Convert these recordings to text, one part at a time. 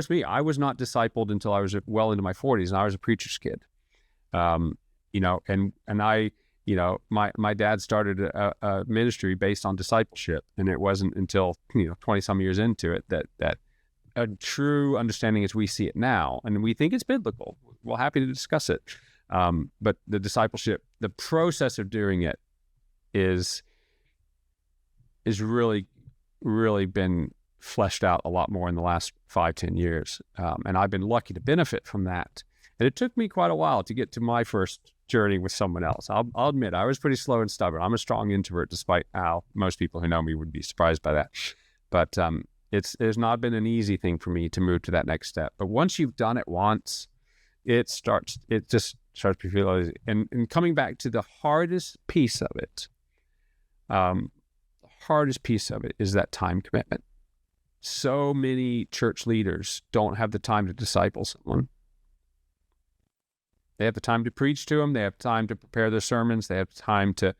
was me. I was not discipled until I was well into my 40s, and I was a preacher's kid. And I, my dad started a ministry based on discipleship, and it wasn't until 20 some years into it that a true understanding as we see it now, and we think it's biblical. We're happy to discuss it, but the discipleship, the process of doing it, is really, really been fleshed out a lot more in the last 5-10 years, and I've been lucky to benefit from that. And it took me quite a while to get to my first journey with someone else. I'll admit I was pretty slow and stubborn. I'm a strong introvert, despite how most people who know me would be surprised by that. But there's not been an easy thing for me to move to that next step. But once you've done it once, it just starts to feel easy. And coming back to the hardest piece of it, is that time commitment. So many church leaders don't have the time to disciple someone. They have the time to preach to them. They have time to prepare their sermons. They have time to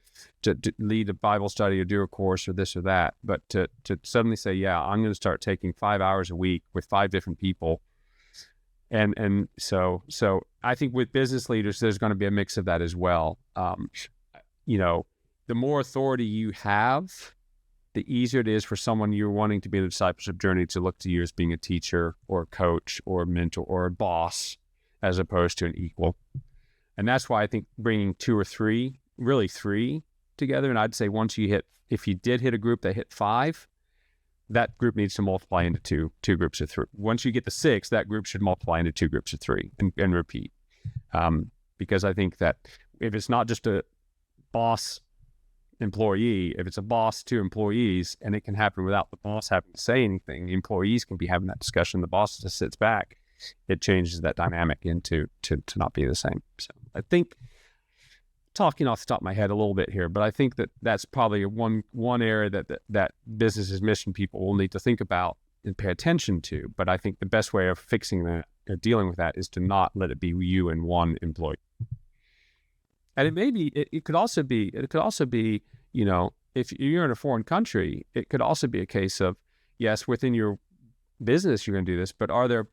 lead a Bible study or do a course or this or that. But to suddenly say, yeah, I'm going to start taking 5 hours a week with 5 different people. And so I think with business leaders, there's going to be a mix of that as well. The more authority you have, the easier it is for someone you're wanting to be in a discipleship journey to look to you as being a teacher or a coach or a mentor or a boss, as opposed to an equal. And that's why I think bringing 2 or 3, really 3 together, and I'd say if you did hit a group that hit 5, that group needs to multiply into two groups of 3. Once you get to 6, that group should multiply into 2 groups of 3 and repeat. Because I think that if it's not just a boss employee, if it's a boss to employees, and it can happen without the boss having to say anything, the employees can be having that discussion, the boss just sits back, it changes that dynamic into to not be the same. So I think, talking off the top of my head a little bit here, but I think that's probably one area that businesses, mission people will need to think about and pay attention to. But I think the best way of fixing that, or dealing with that, is to not let it be you and one employee. And it could also be, if you're in a foreign country, it could also be a case of, yes, within your business you're going to do this, but are there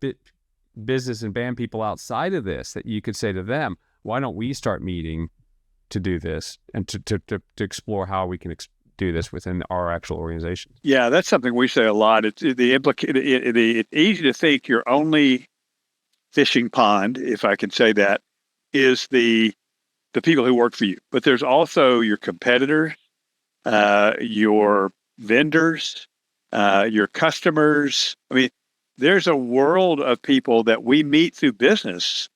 business and band people outside of this that you could say to them, why don't we start meeting to do this and to explore how we can do this within our actual organization? Yeah, that's something we say a lot. It's easy to think your only fishing pond, if I can say that, is the people who work for you. But there's also your competitors, your vendors, your customers. I mean, there's a world of people that we meet through business.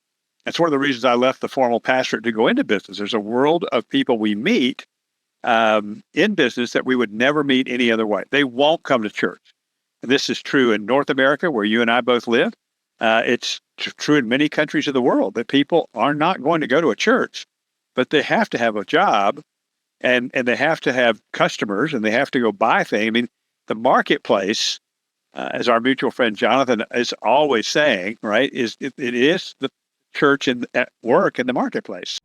That's one of the reasons I left the formal pastorate to go into business. There's a world of people we meet in business that we would never meet any other way. They won't come to church. And this is true in North America, where you and I both live. It's true in many countries of the world that people are not going to go to a church, but they have to have a job, and they have to have customers, and they have to go buy things. I mean, the marketplace, as our mutual friend Jonathan is always saying, right, it is the church at work in the marketplace.